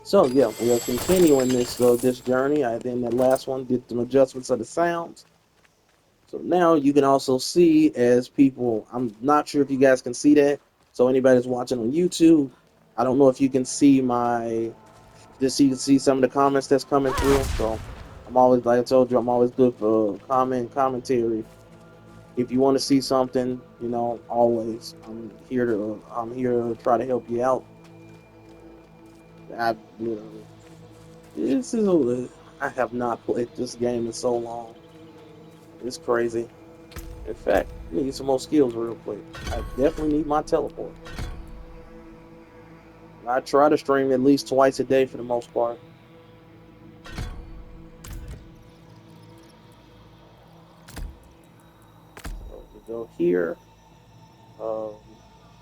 So yeah, we are continuing this journey. I then that last one did some adjustments of the sounds. So now you can also see as people. I'm not sure if you guys can see that. So anybody that's watching on YouTube, I don't know if you can see my. Just so you can see some of the comments that's coming through. So I'm always, like I told you, I'm always good for commentary. If you want to see something, always I'm here to try to help you out. I you know this is I have not played this game in so long. It's crazy. In fact, I need some more skills real quick. I definitely need my teleport. I try to stream at least twice a day for the most part. So we go here. Um,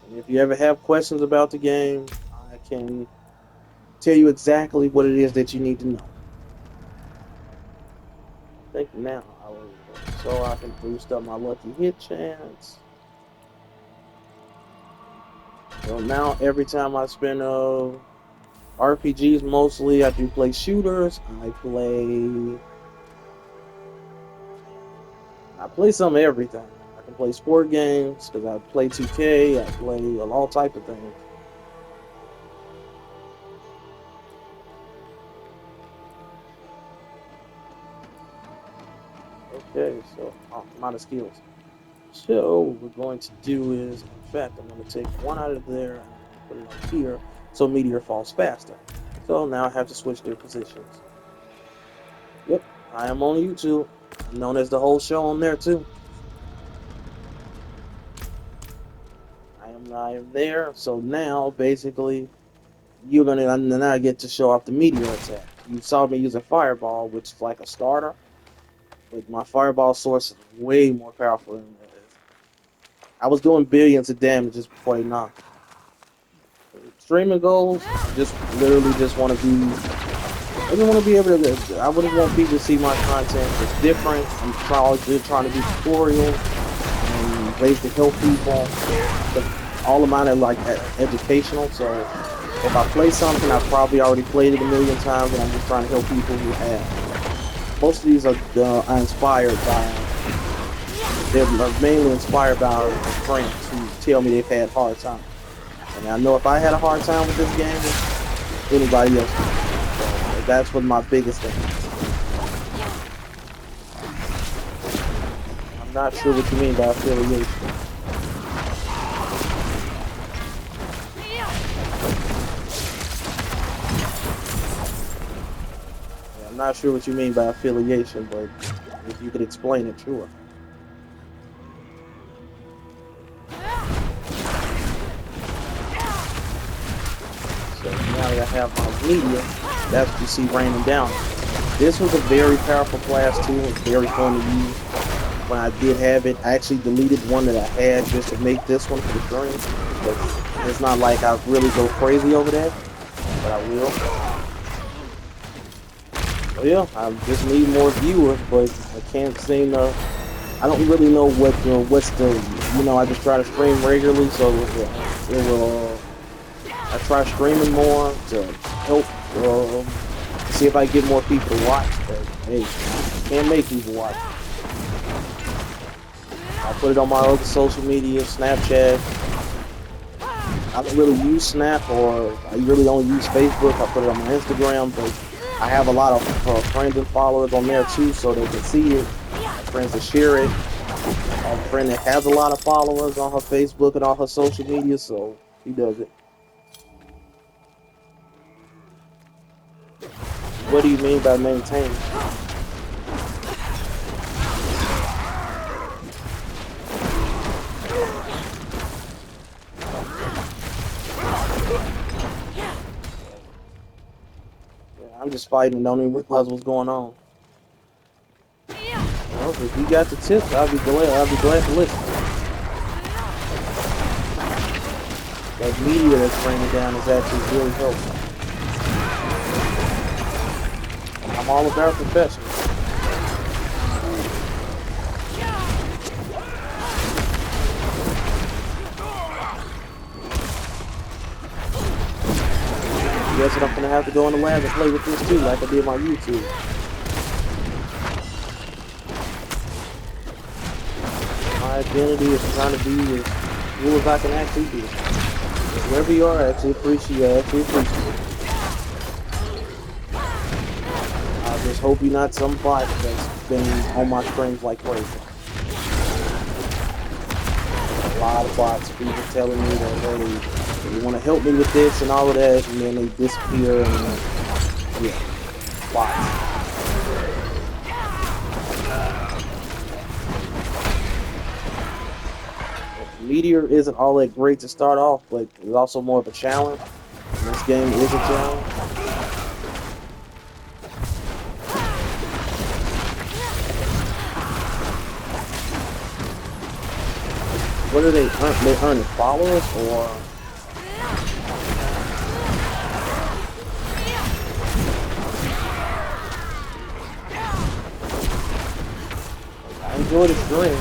and if you ever have questions about the game, I can tell you exactly what it is that you need to know. I think now I will, so I can boost up my lucky hit chance. So now every time I spend RPGs, mostly I do play shooters. I play some of everything. I can play sport games because I play 2K. I play all type of things. Okay, so I'm out of skills. So what we're going to do is, in fact, I'm going to take one out of there and I'm going to put it on here so Meteor falls faster. So now I have to switch their positions. Yep, I am on YouTube. I'm known as the whole show on there too. I am there. So now basically you're gonna now get to show off the meteor attack. You saw me use a fireball, which is like a starter, but my fireball source is way more powerful than that. I was doing billions of damage just before they knocked. Streaming goals, I just literally just want to be. I just want to be able to. I wouldn't want people to see my content. It's different. I'm trying to do tutorials and ways to help people. But all of mine are like educational. So if I play something, I've probably already played it a million times, and I'm just trying to help people who have. Most of these are inspired by. They're mainly inspired by our friends who tell me they've had hard times. And I know if I had a hard time with this game, anybody else would. So that's what my biggest thing is. I'm not sure what you mean by affiliation. Yeah, I'm not sure what you mean by affiliation, but if you could explain it, sure. So now that I have my media, that's what you see raining down. This was a very powerful class too. It's very fun to use. When I did have it, I actually deleted one that I had just to make this one for the stream. But it's not like I really go crazy over that, but I will. So yeah, I just need more viewers, but I can't seem to. I don't really know what's the. I just try to stream regularly, so it will. I try streaming more to help see if I get more people to watch. But hey, can't make people watch. I put it on my other social media, Snapchat. I don't really use Snap, or I really only use Facebook. I put it on my Instagram, but I have a lot of friends and followers on there too, so they can see it. Friends that share it. I have a friend that has a lot of followers on her Facebook and all her social media, so he does it. What do you mean by maintain? Yeah, I'm just fighting and don't even realize what's going on. Well, if you got the tips, I'll be glad. I'll be glad to listen. That media that's raining down is actually really helpful. I'm all about professional. guess that I'm gonna have to go in the lab and play with this too, like I did my YouTube. My identity is trying to be as cool as I can actually be. Wherever you are, I actually appreciate it. I just hope you're not some bot that's been on my streams like crazy. A lot of bots, people telling me that they want to help me with this and all of that, and then they disappear and yeah, bots. Meteor isn't all that great to start off, but it's also more of a challenge. And this game is a challenge. What are they earning followers or? I enjoy the stream.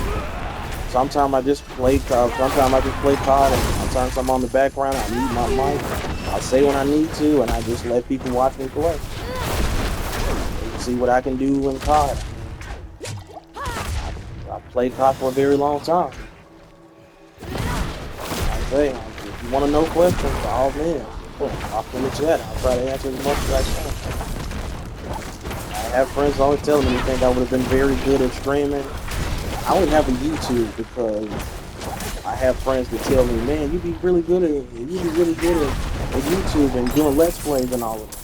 Sometimes I just play COD. Sometimes I just play COD, and sometimes I'm on the background. I mute my mic. I say when I need to, and I just let people watch me play. See what I can do in COD. I played COD for a very long time. Hey, if you want to know questions, all in. I'll put in the chat. I'll try to answer as much as I can. I have friends always telling me they think I would have been very good at streaming. I don't have a YouTube because I have friends that tell me, man, you'd be really good at YouTube and doing Let's Plays and all of it.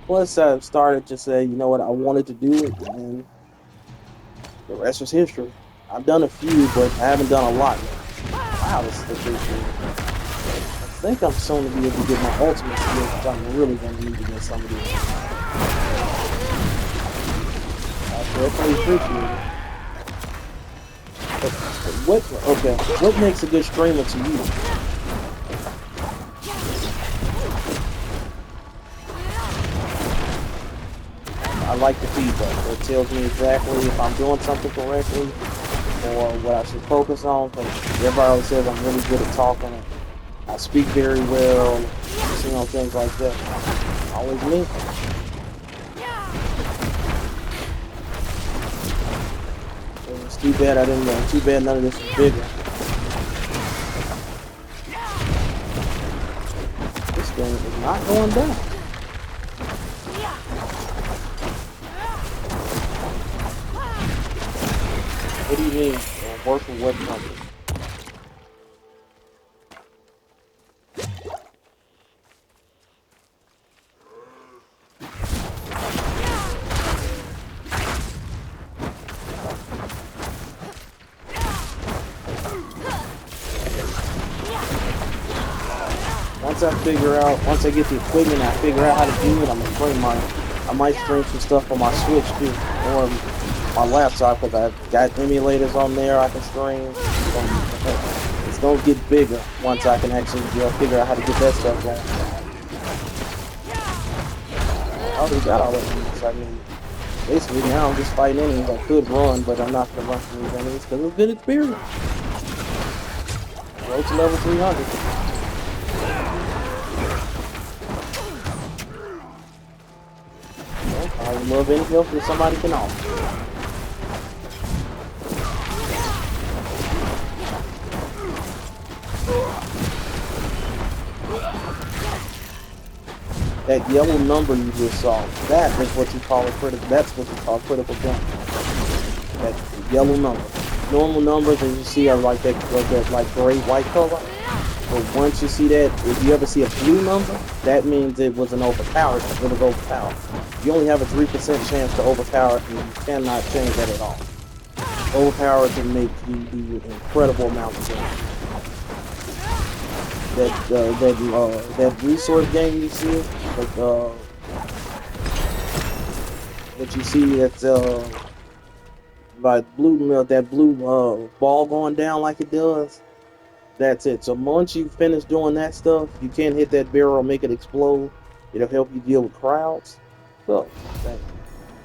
Plus, I started to say, you know what, I wanted to do it, and the rest was history. I've done a few, but I haven't done a lot yet. Wow, this is the big thing. I think I'm soon to be able to get my ultimate skills, which I'm really going to need to get some of these. I definitely appreciate it. What makes a good streamer to you? I like the feedback. It tells me exactly if I'm doing something correctly or what I should focus on. Because everybody always says I'm really good at talking. I speak very well, things like that. Always me. It's too bad I didn't know. Too bad none of this is bigger. This game is not going down. What do you mean? Work for what company? Once I get the equipment, I figure out how to do it. I'm gonna stream I might stream some stuff on my Switch too, or my laptop, because I've got emulators on there I can stream. It's gonna get bigger once I can actually figure out how to get that stuff going. I already got all the enemies I need. Basically now I'm just fighting enemies. I could run, but I'm not gonna run from these enemies because it's good experience. Road to level 300. I would love any help that somebody can offer. That yellow number you just saw, that is what you call a critical. That's what you call critical damage. That yellow number. Normal numbers, as you see, are like that gray white color. But once you see that, if you ever see a blue number, that means it was an overpowered. It was overpowered. You only have a 3% chance to overpower it, and you cannot change that at all. Overpower can make you do an incredible amount of damage. That resource game you see, that you see that's like blue, that blue ball going down like it does. That's it. So once you finish doing that stuff, you can hit that barrel, make it explode. It'll help you deal with crowds. So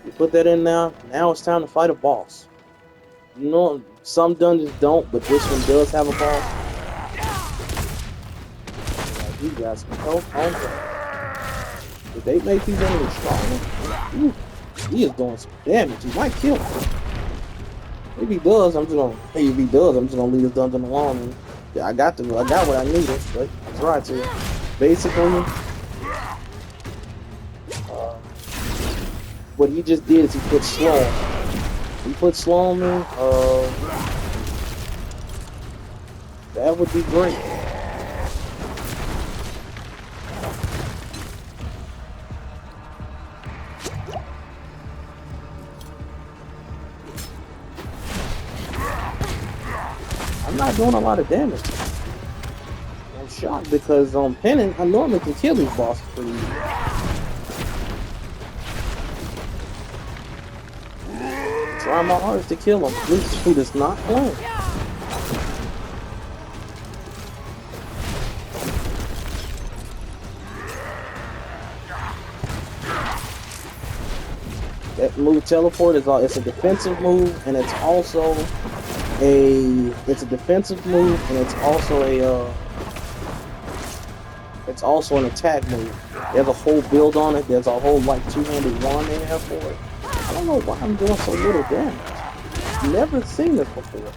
you put that in now. Now it's time to fight a boss. You know, some dungeons don't, but this one does have a boss. You guys can help on that. Did they make these enemies stronger? Ooh, he is doing some damage. He might kill me. If he does, I'm just gonna. Hey, if he does, I'm just gonna leave this dungeon alone. And yeah, I got what I needed. But I tried to. Basically, what he just did is he put slow on me. He put slow on me. That would be great. I'm not doing a lot of damage. I'm shocked because on Pennant, I normally can kill these bosses pretty easily. Try my hardest to kill him. This dude is not playing. That move teleport is all. It's a defensive move, and it's also a defensive move, and it's also an attack move. There's a whole build on it. There's a whole like two-handed wand they have for it. I don't know why I'm doing so little damage. I've never seen this before.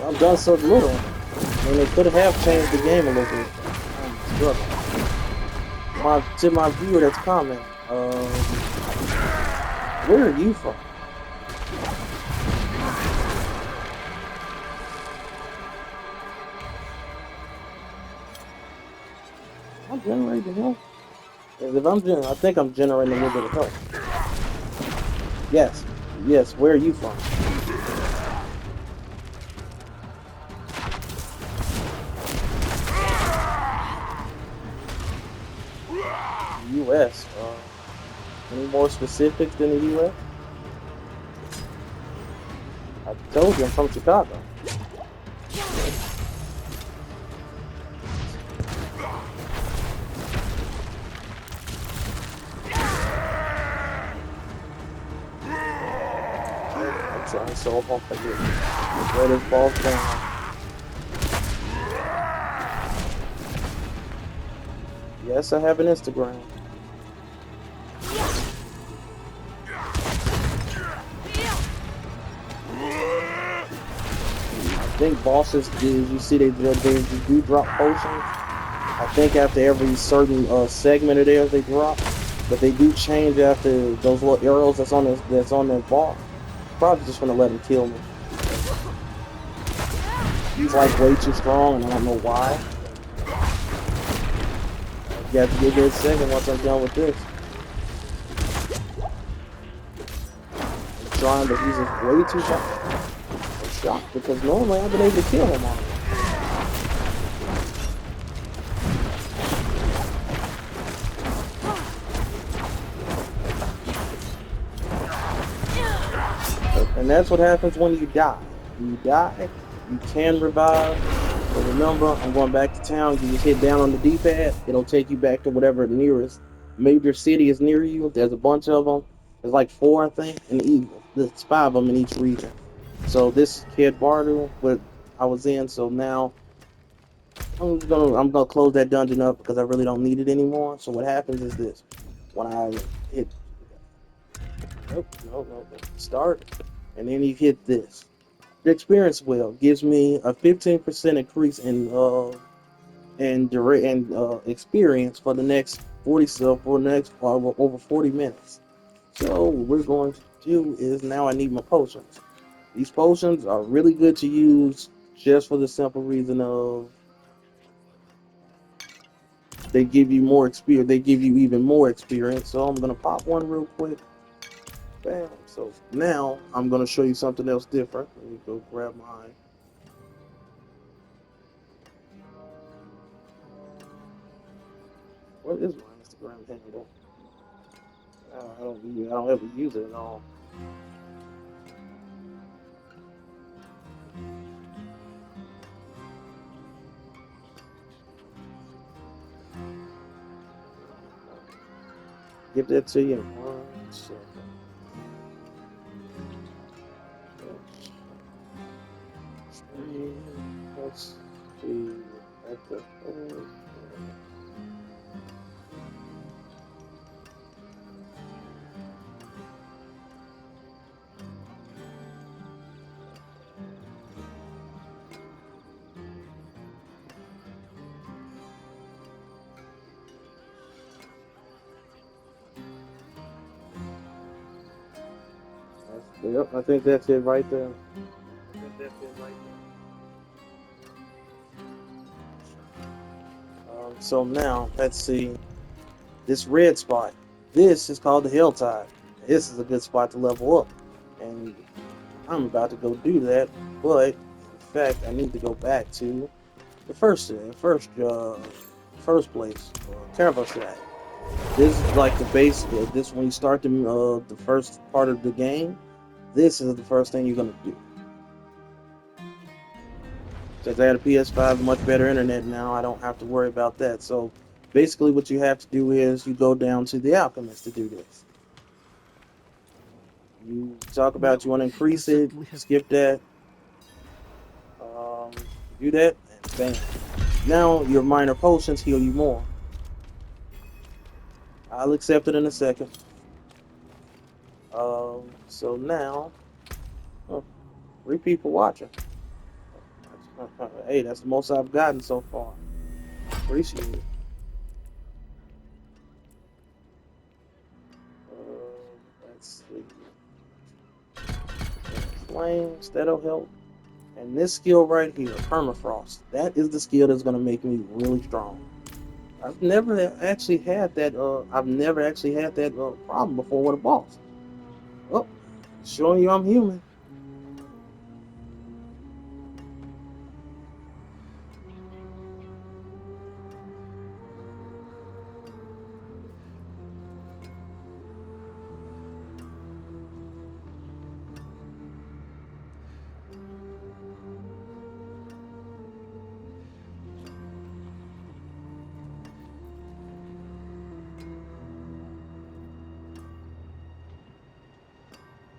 I've done so little. I mean, they could have changed the game a little bit. I'm struggling. To my viewer that's commenting, where are you from? I'm generating help. If I think I'm generating a little bit of help. Yes, yes. Where are you from? U.S. Any more specifics than the U.S.? I told you I'm from Chicago. I'm trying so hard to get where this ball's down. Yes, I have an Instagram. I think bosses you see they do drop potions. I think after every certain segment of theirs they drop, but they do change after those little arrows that's on their bar. Probably just gonna let him kill me. He's like way too strong, and I don't know why. You have to give me a second once I'm done with this. I'm trying, but he's just way too strong. I'm shocked because normally I've been able to kill him on it. And that's what happens when you die. When you die, you can revive. But remember, I'm going back to town. You just hit down on the D-pad. It'll take you back to whatever the nearest major city is near you. There's a bunch of them. There's like 4, I think, there's 5 of them in each region. So this kid Bardu, what I was in. So now I'm gonna close that dungeon up because I really don't need it anymore. So what happens is this: when I hit, nope, start, and then you hit this. The experience wheel gives me a 15% increase in direct and experience for the next 40 for the next over 40 minutes. So what we're going to do is now I need my potions. These potions are really good to use just for the simple reason of they give you more experience. They give you even more experience. So I'm gonna pop one real quick. Bam. So now I'm gonna show you something else different. Let me go grab my. What is my Instagram handle? I don't ever use it at all. Get that to you in 1 second. Let's see. At the Yep, I think that's it right there. So now let's see this red spot. This is called the Hilltide. This is a good spot to level up, and I'm about to go do that. But in fact, I need to go back to the first place, Caravel Shack. This is like the base. This when you start the first part of the game. This is the first thing you're gonna do. Since I had a PS5, much better internet now, I don't have to worry about that. So basically, what you have to do is you go down to the Alchemist to do this. You talk about you want to increase it, skip that, do that, and bam. Now your minor potions heal you more. I'll accept it in a second. So now, oh, 3 people watching. Hey, that's the most I've gotten so far. Appreciate it. Let's see. Flames, that'll help. And this skill right here, Permafrost, that is the skill that's going to make me really strong. I've never actually had that. Problem before with a boss. Oh, showing you I'm human.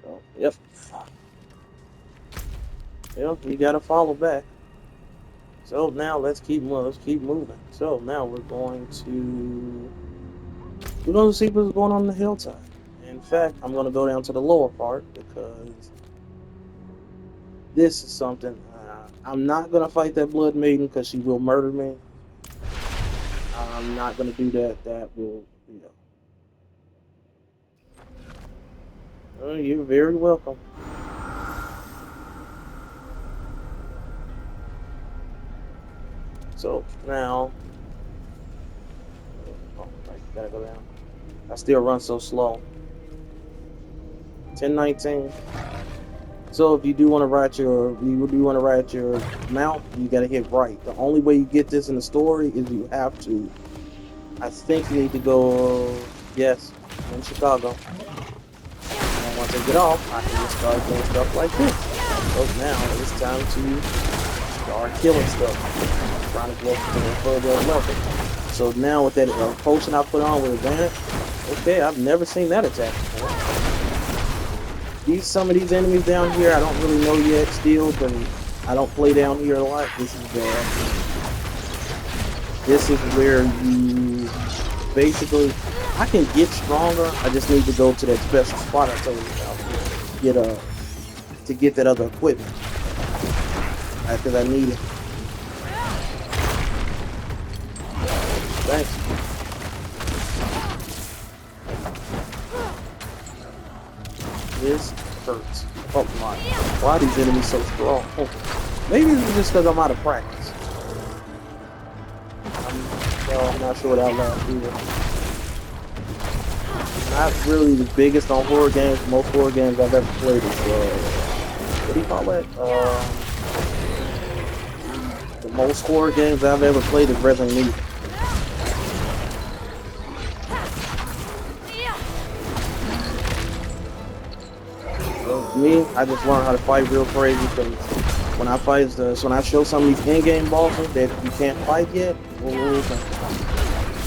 Oh, yep. Yep, you gotta follow back. So now let's keep moving. So now we're going to see what's going on the hillside. In fact, I'm going to go down to the lower part because this is something. I'm not going to fight that Blood Maiden because she will murder me. I'm not going to do that. That will, you know. Oh, you're very welcome. So now, oh, right, gotta go down. I still run so slow. 10:19. So if you do want to ride your mount, you gotta hit right. The only way you get this in the story is you have to. I think you need to go. Yes, in Chicago. And once I get off, I can just start doing stuff like this. So now it's time to start killing stuff. Trying to go further level. So now with that potion I put on with advantage, okay, I've never seen that attack before. Some of these enemies down here I don't really know yet still, but I don't play down here a lot. This is where you basically I can get stronger. I just need to go to that special spot I told you about to get that other equipment. Because I need it. Thanks. This hurts. Oh my. Why are these enemies so strong? Oh. Maybe it's just because I'm out of practice. I'm not sure what I'll do. Not really the biggest on horror games. Most horror games I've ever played is, what do you call it? The most horror games I've ever played is Resident Evil. Me, I just learned how to fight real crazy because when I show some of these in-game bosses that you can't fight yet,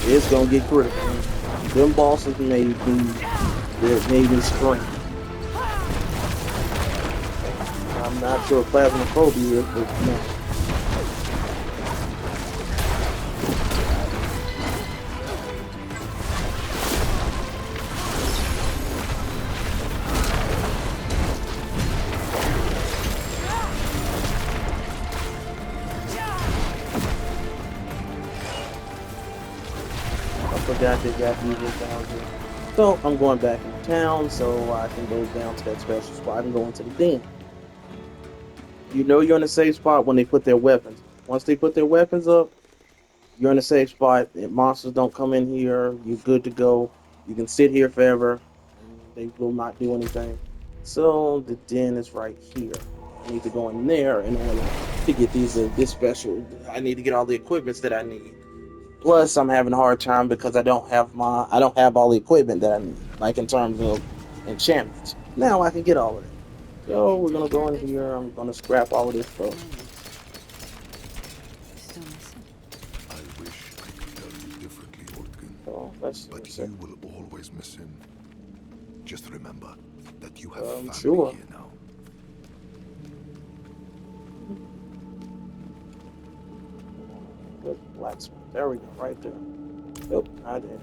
it's gonna get critical. Them bosses made me scream. I'm not sure what Plasmophobia is, but no. I forgot they got music down here. So I'm going back into town so I can go down to that special spot and go into the den. You know you're in a safe spot when they put their weapons. Once they put their weapons up, you're in a safe spot. If monsters don't come in here, you're good to go. You can sit here forever, and they will not do anything. So the den is right here. I need to go in there in order to get these this special. I need to get all the equipments that I need. Plus, I'm having a hard time because I don't have all the equipment that I need, like in terms of enchantments. Now I can get all of it. You So can we're gonna take her go a in good here. father. I'm gonna scrap all of this stuff. Still missing. I wish I could tell you differently, Ortgun. So let's see. But you will always miss him. Just remember that you have I'm family sure. here now. Good blacksmith. There we go, right there. Nope, I did.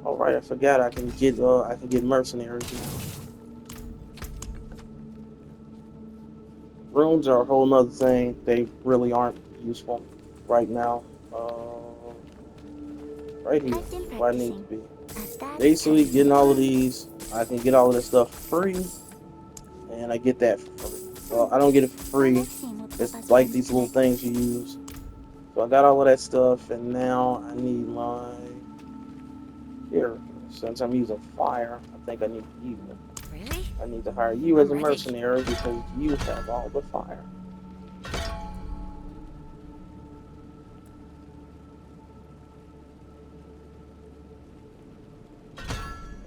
All right, I forgot I can get mercenaries now. Runes are a whole nother thing. They really aren't useful right now. Right here, I've been where I need to practicing. be. That's Basically, testing. getting all of these, I can get all of this stuff for free, and I get that for free. Well, I don't get it for I free. like seeing what It's Papa's like planning these little tonight. things you use. So I got all of that stuff, and now I need my here. Since I'm using fire, I think I need you. Really? I need to hire you I'm as a ready. mercenary because you have all the fire.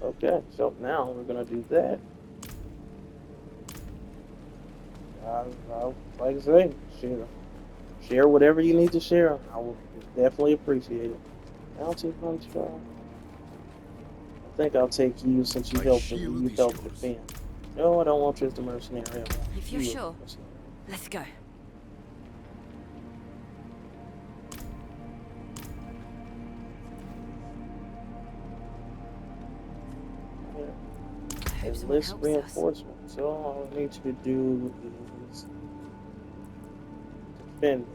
Okay, so now we're gonna do that. Like I say, share whatever you need to share. I will definitely appreciate it. Bounty hunter. I think I'll take you since My shield you is help yours. defend. No, I don't want you as the mercenary. I want If you're you as sure, the mercenary. let's go. I Yeah. hope someone Enlist helps us. reinforcement. So all I need you to do is defend me.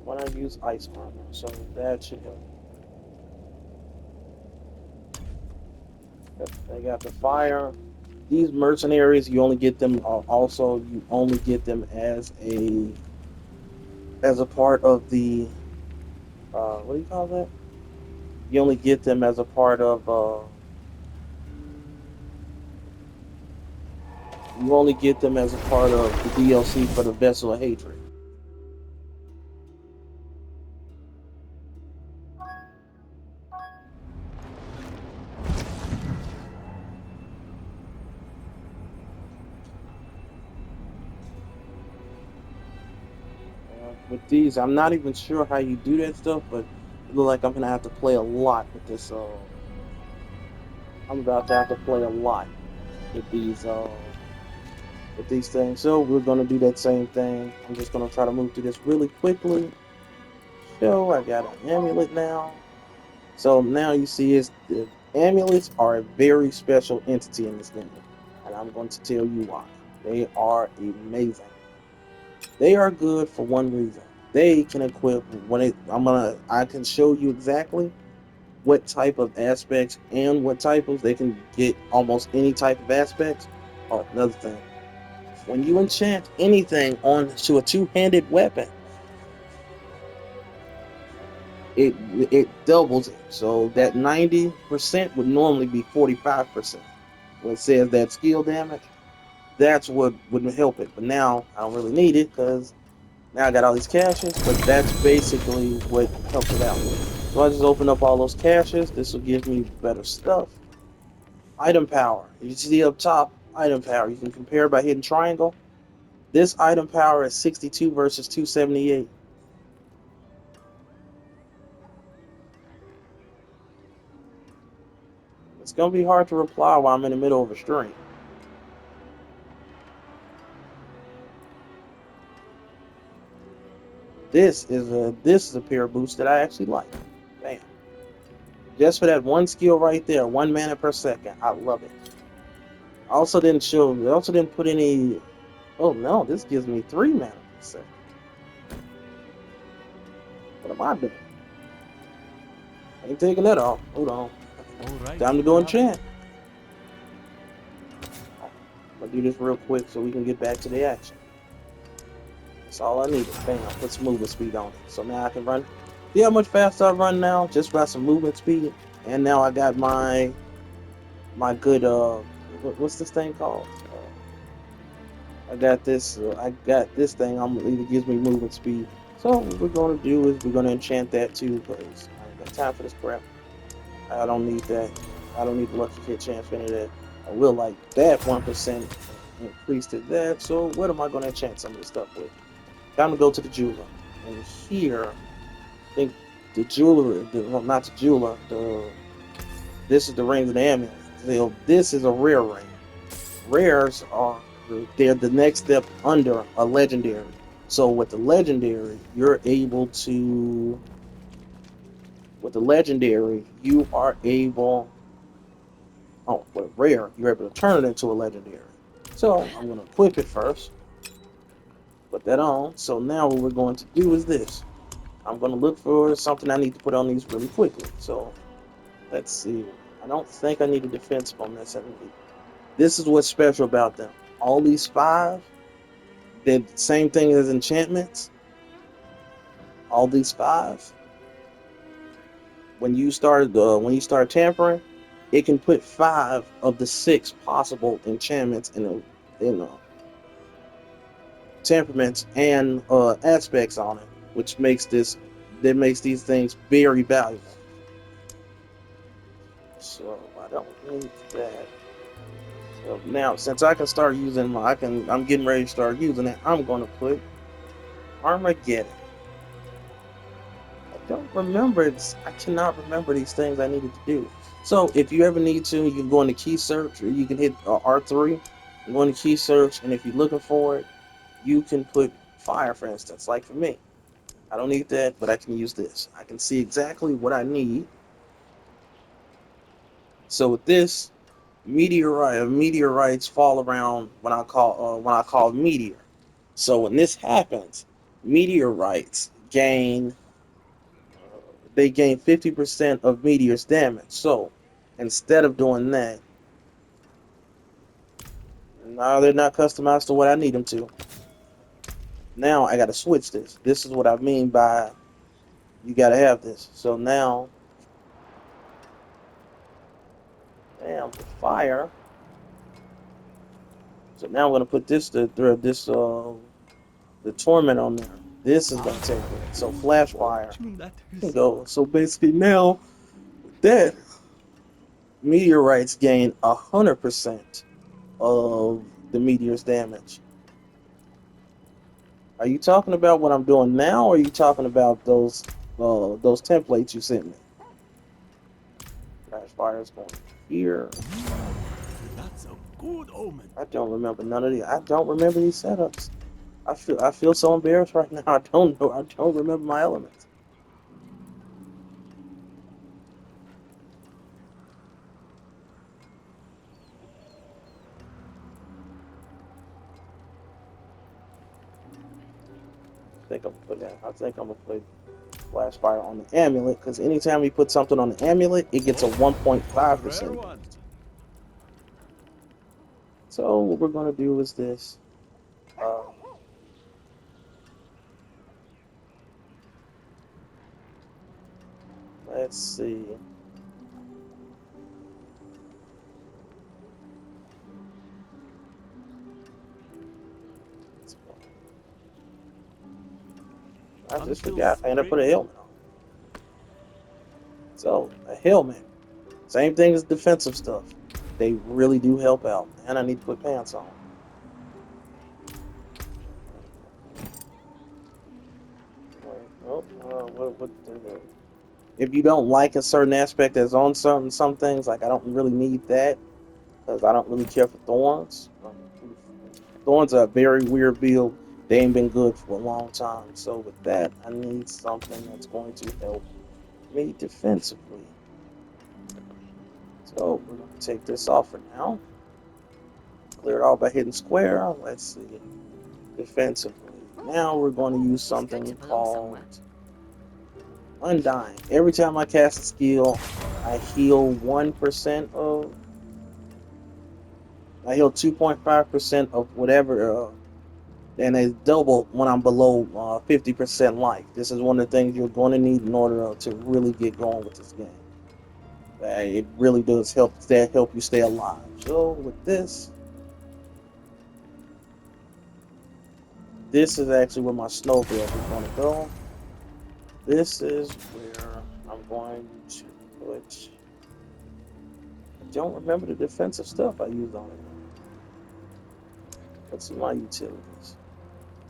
When I use ice armor, so that should help. They got the fire. These mercenaries, you only get them. Also, you only get them as a part of the what do you call that? You only get them as a part of you only get them as a part of the DLC for the Vessel of Hatred. With these, I'm not even sure how you do that stuff, but it looks like I'm gonna have to play a lot with this. I'm about to have to play a lot with these things. So we're gonna do that same thing. I'm just gonna try to move through this really quickly. So I got an amulet now. So now you see is the amulets are a very special entity in this game, and I'm going to tell you why. They are amazing. They are good for one reason. They can equip I can show you exactly what type of aspects and what types they can get almost any type of aspects. Oh, another thing. When you enchant anything onto a two-handed weapon, it it doubles it. So that 90% would normally be 45%. When it says that skill damage, that's what would help it. But now I don't really need it because now I got all these caches, but that's basically what helps it out. So I just open up all those caches. This will give me better stuff. Item power. You see up top, item power. You can compare by hitting triangle. This item power is 62 versus 278. It's gonna be hard to reply while I'm in the middle of a stream. This is a pair of boots that I actually like. Bam. Just for that one skill right there, 1 mana per second. I love it. I also didn't put any. Oh no, this gives me 3 mana per second. What am I doing? Ain't taking that off. Hold on. All right, Time to you go have it. enchant. I'm gonna do this real quick so we can get back to the action. That's all I needed. Bam, put some movement speed on it. So now I can run. See how much faster I run now? Just by some movement speed. And now I got my good what's this thing called? I got this thing. It gives me movement speed. So what we're gonna do is we're gonna enchant that too, because I ain't got time for this crap. I don't need that. I don't need the lucky hit chance for any of that. I will like that 1% increase to that. So what am I gonna enchant some of this stuff with? Time to go to the jeweler. And here, I think the jeweler, well, not the jeweler, this is the ring of the amulet. So this is a rare ring. Rares are they're the next step under a legendary. So with the legendary, you're able to with the legendary, you are able with rare, you're able to turn it into a legendary. So I'm gonna equip it first, put that on. So now what we're going to do is this. I'm gonna look for something I need to put on these really quickly. So let's see. I don't think I need a defense bonus. This is what's special about them. All these five, they're the same thing as enchantments. All these five, when you start tampering, it can put 5 of the 6 possible enchantments in temperaments and aspects on it, which makes these things very valuable. So I don't need that. So now, since I can start using I'm getting ready to start using it. I'm going to put Armageddon. I don't remember it. I cannot remember these things I needed to do. So if you ever need to, you can go into key search, or you can hit R3 and go into key search. And if you're looking for it, you can put fire, for instance. Like for me, I don't need that, but I can use this. I can see exactly what I need. So with this, meteorites fall around when I call meteor. So when this happens, meteorites gain they gain 50% of meteor's damage. So instead of doing that, no, they're not customized to what I need them to. Now I got to switch this. This is what I mean by you got to have this. So now, damn, the fire. So now I'm gonna put the torment on there. This is gonna take it. So flash fire Fortune that can is. go. So basically now with that meteorites gain 100% of the meteor's damage. Are you talking about what I'm doing now, or are you talking about those templates you sent me? Flash fire is going here. That's a good omen. I don't remember none of these. I don't remember these setups. I feel so embarrassed right now. I don't know. I don't remember my elements. I think I'm gonna put flash fire on the amulet, because anytime you put something on the amulet, it gets a A rare 1.5% one. boost. So what we're gonna do is this. Uh, let's see. I just Until forgot. I ended up putting a spring. helmet on. So a helmet, same thing as defensive stuff. They really do help out. And I need to put pants on. If you don't like a certain aspect that's on some things, like I don't really need that because I don't really care for thorns. Thorns are a very weird build. They ain't been good for a long time. So with that, I need something that's going to help me defensively. So we're going to take this off for now. Clear it all by hitting square. Let's see. defensively. Now we're going to use It's good to something belong called somewhere. Undying. Every time I cast a skill, I heal 1% of. I heal 2.5% of whatever, and it's double when I'm below 50% life. This is one of the things you're going to need in order to really get going with this game. It really does help you stay alive. So with this is actually where my snowball is going to go. This is where I'm going to put. I don't remember the defensive stuff I used on it. Let's see my utilities.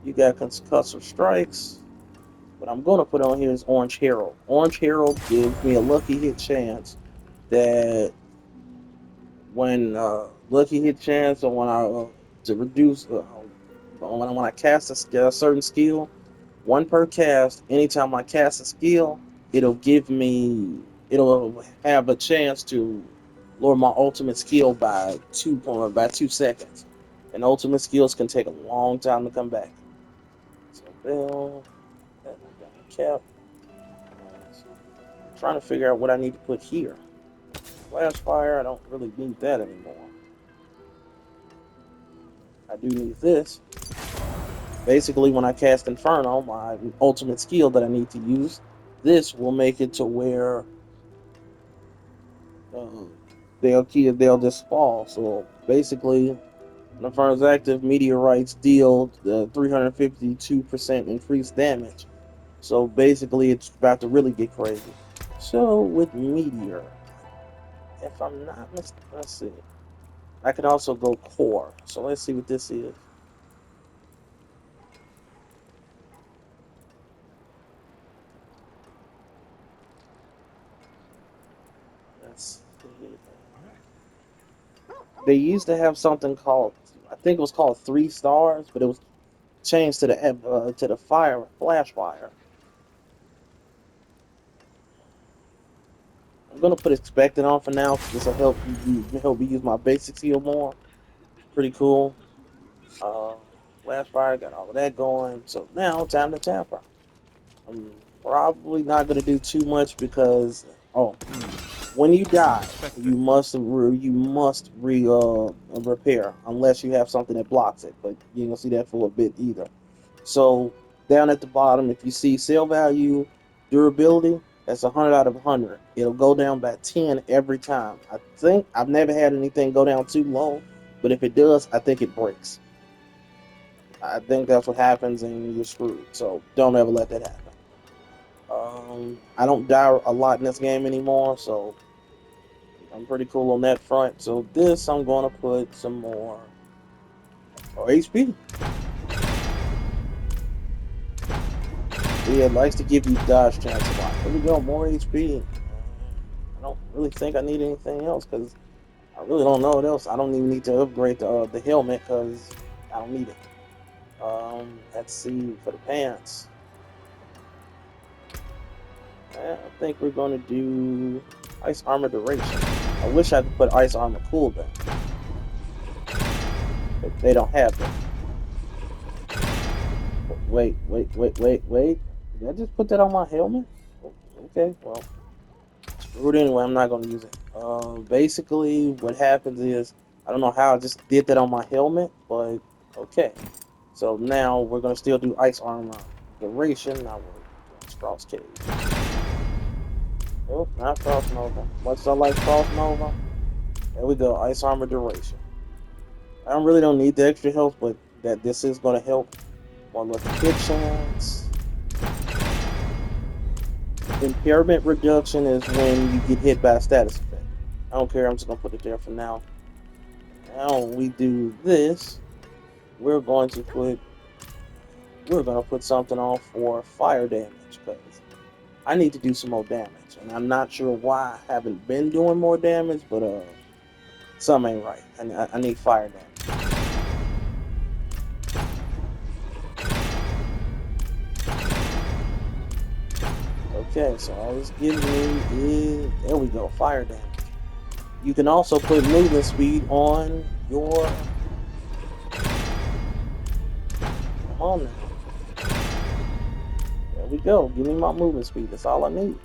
You got concussive strikes. What I'm going to put on here is Orange Herald. Orange Herald gives me a lucky hit chance that when lucky hit chance or when I to reduce when I cast a certain skill, one per cast. Anytime I cast a skill, it'll have a chance to lower my ultimate skill by 2 seconds. And ultimate skills can take a long time to come back. So Bill, that I got a cap. I'm trying to figure out what I need to put here. Flash fire, I don't really need that anymore. I do need this. Basically, when I cast Inferno, my ultimate skill that I need to use, this will make it to where uh, they'll just fall. So basically, when Inferno's active, meteorites deal the 352% increased damage. So basically, it's about to really get crazy. So with meteor, if I'm not mistaken, let's see. I can also go core. So let's see what this is. Let's see. They used to have something called, I think it was called 3 stars, but it was changed to the fire flash fire. I'm gonna put expected on for now. This will help me use my basic skill more. Pretty cool. Uh, flash fire got all of that going. So now time to tamper. I'm probably not gonna do too much because when you die, Unexpected. you must repair unless you have something that blocks it. But you ain't gonna see that for a bit either. So down at the bottom, if you see sale value, durability, that's 100 out of 100. It'll go down by 10 every time. I think I've never had anything go down too low, but if it does, I think it breaks. I think that's what happens, and you're screwed. So don't ever let that happen. I don't die a lot in this game anymore, so I'm pretty cool on that front. So this, I'm gonna put some more HP. Yeah, it likes to give you dodge chance a lot. Here we go, more HP. I don't really think I need anything else because I really don't know what else. I don't even need to upgrade the helmet because I don't need it. Let's see for the pants. I think we're gonna do ice armor duration. I wish I could put ice armor cooldown, but they don't have that. Wait. Did I just put that on my helmet? Okay, well, screw it anyway. I'm not gonna use it. Basically, what happens is I don't know how I just did that on my helmet, but okay. So now we're gonna still do ice armor duration. Now we're doing frost cage. Oh, not frost nova. Much as I like frost nova, there we go. Ice armor duration. I really don't need the extra health, but that this is gonna help. One lucky hit chance. Impairment reduction is when you get hit by a status effect. I don't care. I'm just gonna put it there for now. Now we do this. We're going to put something on for fire damage because I need to do some more damage, and I'm not sure why I haven't been doing more damage, but something ain't right. I need fire damage. Okay, so all it's giving me is there we go, fire damage. You can also put movement speed on your Come on now. There we go. Give me my movement speed. That's all I need.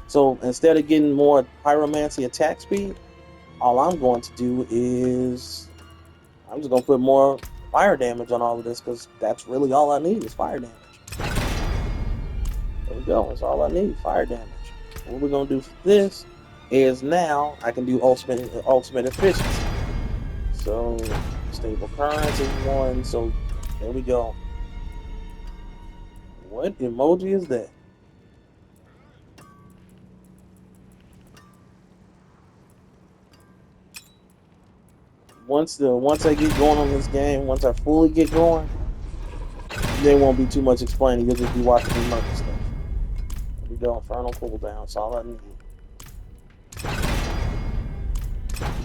So instead of getting more pyromancy attack speed, all I'm going to do is I'm just going to put more fire damage on all of this because that's really all I need is fire damage. There we go. That's all I need, fire damage. What we're going to do for this is now I can do ultimate efficiency. So stable currents is one. So there we go. What emoji is that? Once I get going on this game, once I fully get going, there won't be too much explaining. You'll just be watching me murder stuff. There we go. Infernal cooldown. That's all I need.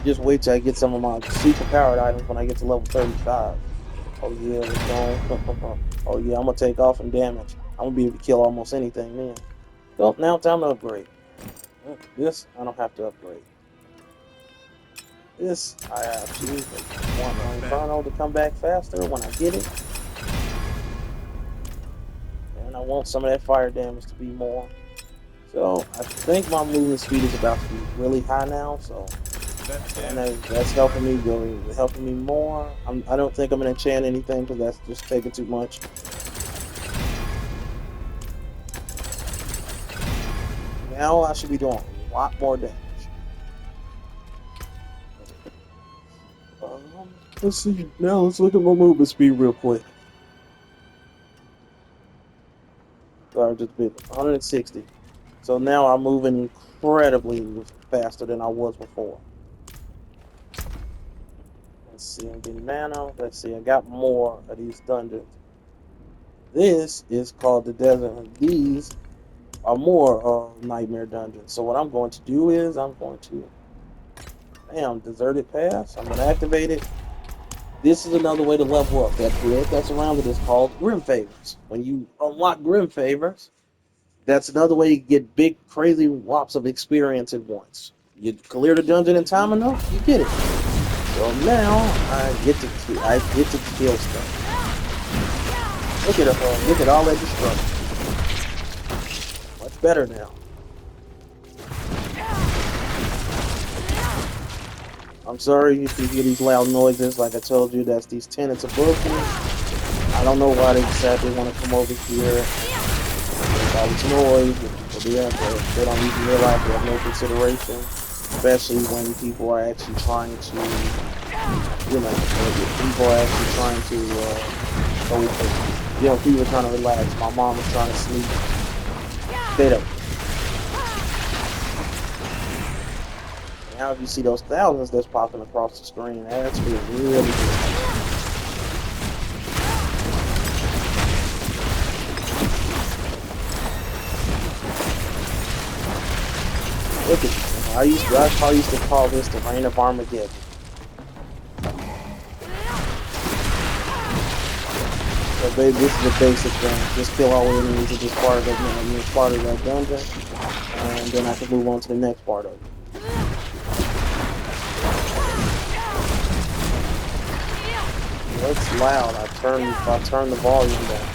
Just wait till I get some of my super powered items when I get to level 35. Oh yeah, let's go. Oh yeah, I'm gonna take off in damage. I'm gonna be able to kill almost anything then. Well, now time to upgrade. This I don't have to upgrade. This I have to. I want my Inferno to come back faster when I get it. And I want some of that fire damage to be more. So I think my movement speed is about to be really high now. So and that's helping me go, helping me more. I don't think I'm gonna enchant anything because that's just taking too much. Now I should be doing a lot more damage. Let's see. Now let's look at my movement speed real quick. Sorry, just a bit. 160. So now I'm moving incredibly faster than I was before. Let's see, I'm getting mana. Let's see, I got more of these dungeons. This is called the desert. These are more nightmare dungeons. So what I'm going to do is I'm going to, deserted pass. I'm going to activate it. This is another way to level up. That grid that's around it is called Grim Favors. When you unlock Grim Favors, that's another way to get big, crazy whops of experience at once. You clear the dungeon in time enough, you get it. So now I get to kill stuff. Look at all that destruction. Much better now. I'm sorry if you hear these loud noises. Like I told you, that's these tenants above me. I don't know why they decided they want to come over here. There's all this noise. They don't even realize they have no consideration. Especially when people are actually trying to, people are actually trying to, people are trying to relax. My mom is trying to sleep. They don't. Now if you see those thousands that's popping across the screen, that's really good. Look at this. I used to call this the Reign of Armageddon. So baby, this is a basic thing. Just kill all the enemies in this part of that dungeon, and then I can move on to the next part of it. It's loud. I turn the volume down.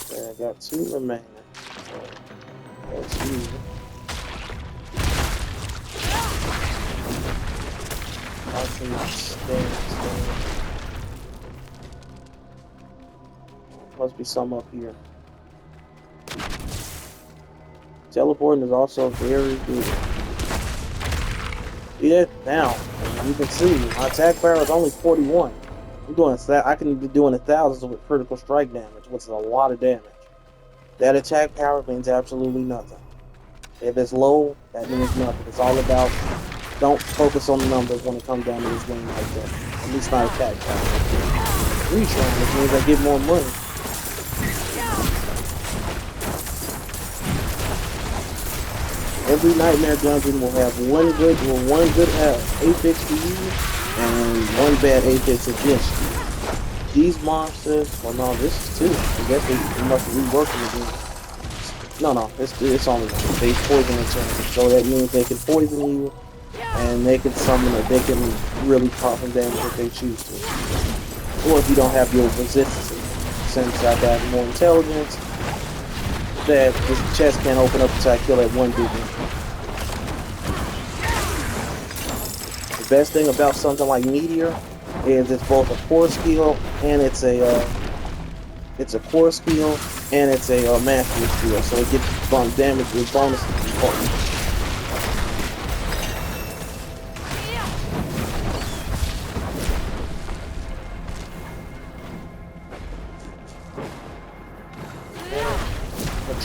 Okay, I got 2 remaining. That's you. I can stand. Must be some up here. Teleporting is also very good. Yeah, now you can see my attack power is only 41. I'm doing that. I can be doing 1,000 with critical strike damage, which is a lot of damage. That attack power means absolutely nothing. If it's low, that means nothing. It's all about don't focus on the numbers when it comes down to this game like that. At least not attack power. Retrying, which means I get more money. Every nightmare dungeon will have one good apex to you and one bad apex against you. these monsters. Well, no, this is two. I guess they must have reworked it again. No, no, it's only one. They poison each other, so that means they can poison you, and they can summon it. They can really cause some damage if they choose to, or if you don't have your resistance. Since I got more intelligence, that this chest can't open up until I kill that one dude. The best thing about something like Meteor is it's both a core skill and it's a core skill and it's a mastery skill, so it gets damage with bonuses.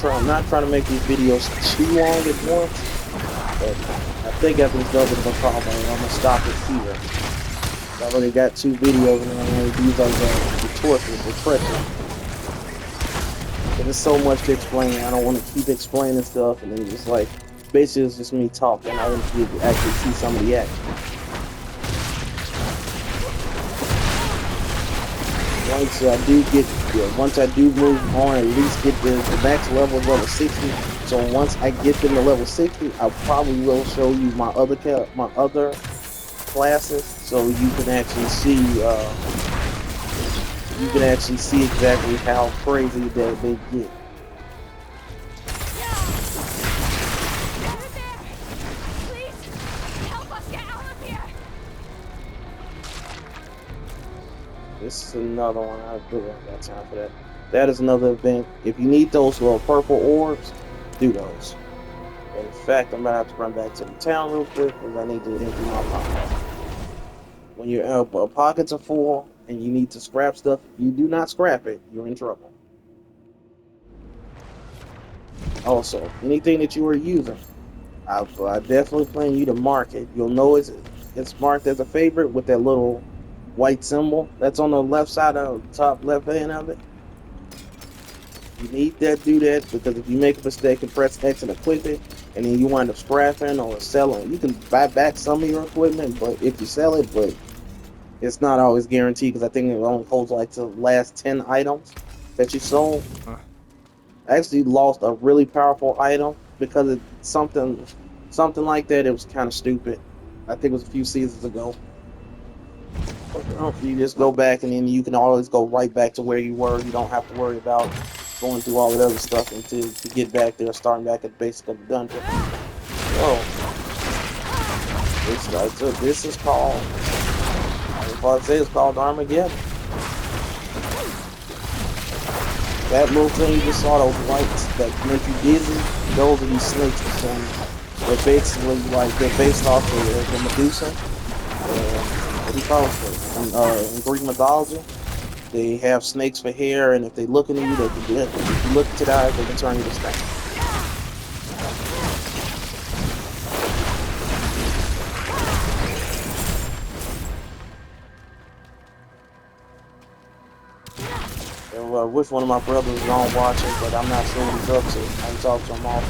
I'm not trying to make these videos too long at once, but I think after this does it, I'm gonna stop it here. I've already got 2 videos, and I'm gonna use the torture, the pressure. But there's so much to explain. I don't want to keep explaining stuff, and then just like basically it's just me talking. I want you to actually see some of the action. Once I do move on, at least get the max level of level 60. So once I get them to level 60, I probably will show you my other classes, so you can actually see exactly how crazy that they get. This is another one. I really don't got time for that. That is another event. If you need those little purple orbs, do those. In fact, I'm gonna have to run back to the town real quick because I need to empty my pocket. When your pockets are full and you need to scrap stuff, you do not scrap it. You're in trouble. Also, anything that you are using, I definitely plan you to mark it. You'll know it's marked as a favorite with that little white symbol that's on the left side of the top left hand of it. You need that, do that, because if you make a mistake and press X and equip it, and then you wind up scrapping or selling, you can buy back some of your equipment, but if you sell it, but it's not always guaranteed because I think it only holds like the last 10 items that you sold. I actually lost a really powerful item because it's something like that. It was kind of stupid. I think it was a few seasons ago. You just go back and then you can always go right back to where you were. You don't have to worry about going through all that other stuff and to get back there, starting back at the basic of the dungeon. Oh, this is called, if I say it's called Armageddon. That little thing you just saw, those lights that make you dizzy, those are these snakes. They're basically like, they're based off of the Medusa. What do you call it? In Greek mythology, they have snakes for hair, and if they look into you, they can get. If you look into the eyes, they can turn you to snake. I wish one of my brothers was on watching, but I'm not sure what he's up to. I can talk to him off.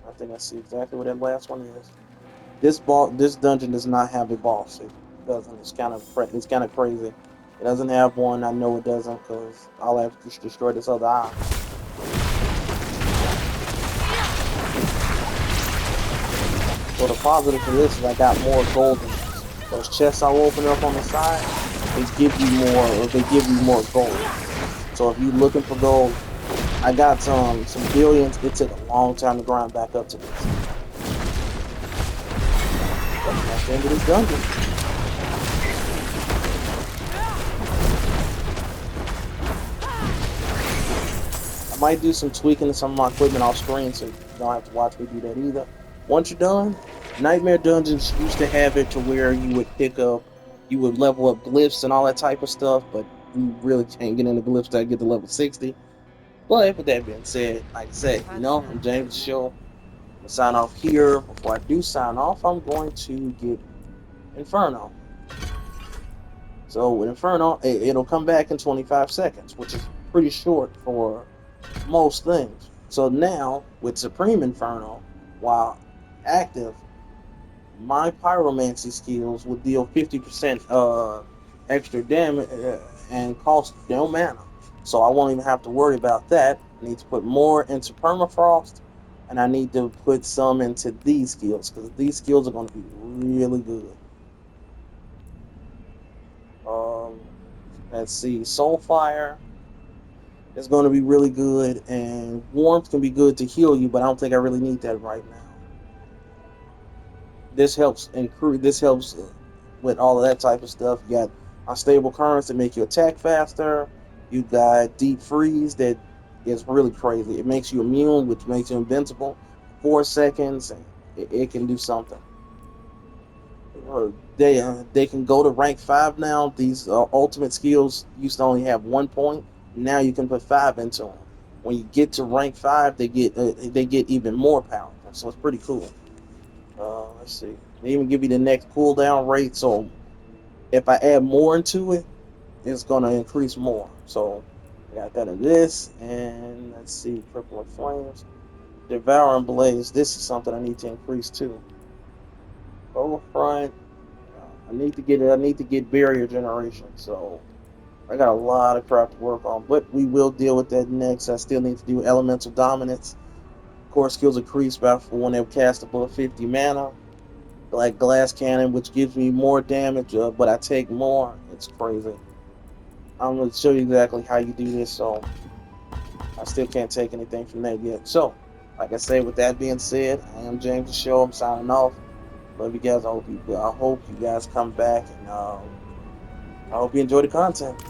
I think I see exactly what that last one is. This dungeon does not have a boss. It doesn't. It's kind of crazy. It doesn't have one. I know it doesn't because I'll have to destroy this other eye. So the positive for this is I got more golden. Those chests I'll open up on the side, they give you more gold. So if you're looking for gold, I got some billions. It took a long time to grind back up to this. That's the end of this dungeon. I might do some tweaking to some of my equipment off screen so you don't have to watch me do that either. Once you're done, Nightmare Dungeons used to have it to where you would level up glyphs and all that type of stuff, but you really can't get into glyphs till I get to level 60. But with that being said, like I said, I'm James Show. I'm gonna sign off here. Before I do sign off, I'm going to get Inferno. So with Inferno, it'll come back in 25 seconds, which is pretty short for most things. So now with Supreme Inferno, while active, my pyromancy skills will deal 50% extra damage and cost no mana. So I won't even have to worry about that. I need to put more into permafrost, and I need to put some into these skills because these skills are going to be really good. Um, let's see, Soulfire is going to be really good, and Warmth can be good to heal you, but I don't think I really need that right now. This helps increase. This helps with all of that type of stuff. You got unstable currents that make you attack faster. You got deep freeze that is really crazy. It makes you immune, which makes you invincible. 4 seconds, and it can do something. They can go to rank 5 now. These ultimate skills used to only have 1 point. Now you can put 5 into them. When you get to rank 5, they get even more powerful. So it's pretty cool. Let's see. They even give you the next cooldown rate. So if I add more into it, it's gonna increase more. So I got that in this, and let's see, crippling flames, devouring blaze. This is something I need to increase too. Overfront. I need to get it. I need to get barrier generation. So I got a lot of crap to work on, but we will deal with that next. I still need to do elemental dominance. Core skills increase by when they cast above 50 mana. Like glass cannon, which gives me more damage, but I take more. It's crazy. I'm gonna show you exactly how you do this. So I still can't take anything from that yet. So, like I say, with that being said, I am James the Show. I'm signing off. Love you guys. I hope you guys come back, and I hope you enjoy the content.